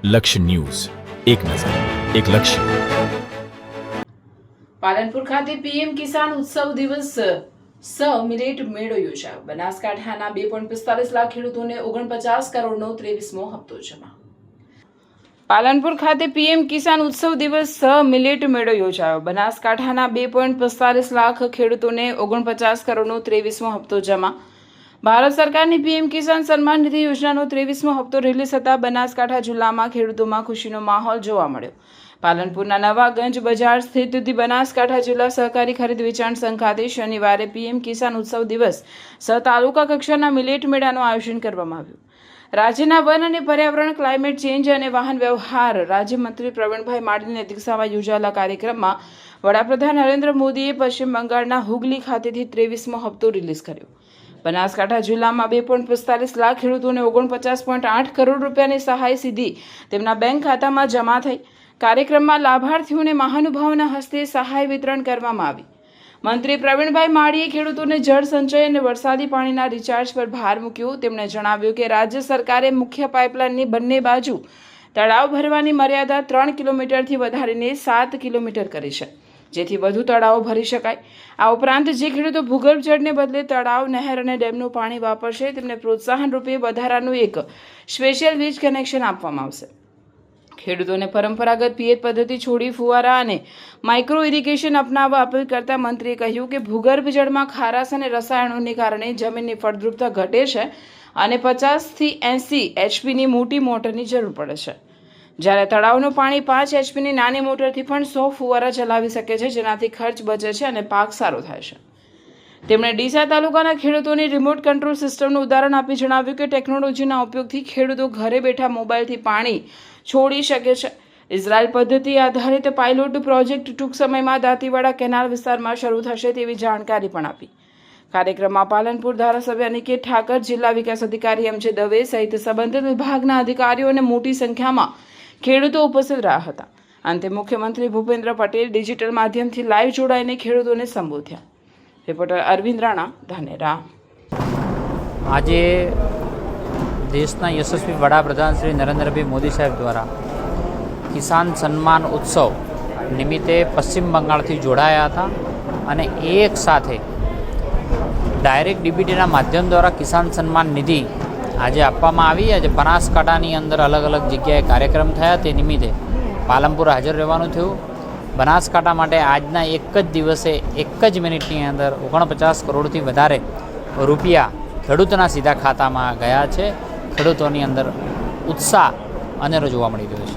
લક્ષ્ય ન્યૂઝ, એક નજર, એક લક્ષ્ય. પાલનપુર ખાતે પીએમ કિસાન ઉત્સવ દિવસ મિલેટ મેળો યોજાયો. બનાસકાંઠાના 2.45 લાખ ખેડૂતોને 49 કરોડનો 23મો હપ્તો જમા. પાલનપુર ખાતે પીએમ કિસાન ઉત્સવ દિવસ મિલેટ મેળો યોજાયો. બનાસકાંઠાના 2.45 લાખ ખેડૂતોને 49 કરોડનો 23મો હપ્તો જમા. ભારત સરકારની પીએમ કિસાન સન્માન નિધિ યોજનાનો 23મો હપ્તો રિલીઝ થતા બનાસકાંઠા જિલ્લામાં ખેડૂતોમાં ખુશીનો માહોલ જોવા મળ્યો. પાલનપુરના નવાગંજ બજાર સ્થિત બનાસકાંઠા જિલ્લા સહકારી ખરીદ વેચાણ સંઘ ખાતે શનિવારે પીએમ કિસાન ઉત્સવ દિવસ તાલુકા કક્ષાના મિલેટ મેળાનું આયોજન કરવામાં આવ્યું. રાજ્યના વન અને પર્યાવરણ, ક્લાઇમેટ ચેન્જ અને વાહન વ્યવહાર રાજ્યમંત્રી પ્રવીણભાઈ માળીની અધ્યક્ષતામાં યોજાયેલા કાર્યક્રમમાં વડાપ્રધાન નરેન્દ્ર મોદીએ પશ્ચિમ બંગાળના હુગલી ખાતેથી 23મો હપ્તો રિલીઝ કર્યો. બનાસકાંઠા જિલ્લામાં 2.45 લાખ ખેડૂતોને 49.8 કરોડ રૂપિયાની સહાય સીધી તેમના બેંક ખાતામાં જમા થઈ. કાર્યક્રમમાં લાભાર્થીઓને મહાનુભાવોના હસ્તે સહાય વિતરણ કરવામાં આવી. મંત્રી પ્રવીણભાઈ માળીએ ખેડૂતોને જળ સંચય અને વરસાદી પાણીના રિચાર્જ પર ભાર મૂક્યો. તેમણે જણાવ્યું કે રાજ્ય સરકારે મુખ્ય પાઇપલાઇનની બંને બાજુ તળાવ ભરવાની મર્યાદા 3 કિલોમીટરથી વધારીને 7 કિલોમીટર કરી છે, જેથી વધુ તળાવો ભરી શકાય. આ ઉપરાંત જે ખેડૂતો ભૂગર્ભ જળને બદલે તળાવ, નહેર અને ડેમનું પાણી વાપરશે તેમને પ્રોત્સાહન રૂપે વધારાનું એક સ્પેશિયલ વીજ કનેક્શન આપવામાં આવશે. ખેડૂતોને પરંપરાગત પિયત પદ્ધતિ છોડી ફુવારા અને માઇક્રો ઇરિગેશન અપનાવવા અપીલ કરતા મંત્રીએ કહ્યું કે ભૂગર્ભ જળમાં ખારાશ અને રસાયણોને કારણે જમીનની ફળદ્રુપતા ઘટે છે અને 50 થી 80 એચપીની મોટી મોટરની જરૂર પડે છે, જ્યારે તળાવનું પાણી 5 એચપીની નાની મોટરથી પણ 100 ફુવારા ચલાવી શકે છે, જેનાથી ખર્ચ બચે છે અને પાક સારો થાય છે. તેમણે ડીસા તાલુકાના ખેડૂતોની રિમોટ કંટ્રોલ સિસ્ટમનું ઉદાહરણ આપી જણાવ્યું કે ટેકનોલોજીના ઉપયોગથી ખેડૂતો ઘરે બેઠા મોબાઈલથી પાણી છોડી શકે છે. ઇઝરાયલ પદ્ધતિ આધારિત પાયલોટ પ્રોજેક્ટ ટૂંક સમયમાં દાંતીવાડા કેનાલ વિસ્તારમાં શરૂ થશે તેવી જાણકારી પણ આપી. કાર્યક્રમમાં પાલનપુર ધારાસભ્ય અનિકેત ઠાકર, જિલ્લા વિકાસ અધિકારી એમ.જે. દવે સહિત સંબંધિત વિભાગના અધિકારીઓ અને મોટી સંખ્યામાં ખેડૂતો ઉપસ્થિત રહ્યા હતા. અંતે મુખ્યમંત્રી ભૂપેન્દ્ર પટેલ ડિજિટલ માધ્યમથી લાઈવ જોડાઈને ખેડૂતોને સંબોધ્યા. રિપોર્ટર અરવિંદ રાણા, ધાનેરા. આજે દેશના યશસ્વી વડાપ્રધાન શ્રી નરેન્દ્રભાઈ મોદી સાહેબ દ્વારા કિસાન સન્માન ઉત્સવ નિમિત્તે પશ્ચિમ બંગાળથી જોડાયા હતા અને એક સાથે ડાયરેક્ટ ડીબીટીના માધ્યમ દ્વારા કિસાન સન્માન નિધિ આજે આપવામાં આવી. આજે બનાસકાંઠાની અંદર અલગ અલગ જગ્યાએ કાર્યક્રમ થયા. તે નિમિત્તે પાલનપુર હાજર રહેવાનું થયું. બનાસકાંઠા માટે આજના એક જ દિવસે એક જ મિનિટની અંદર 49 કરોડથી વધારે રૂપિયા ખેડૂતોના સીધા ખાતામાં ગયા છે. ખેડૂતોની અંદર ઉત્સાહ અનેરો જોવા મળી રહ્યો છે.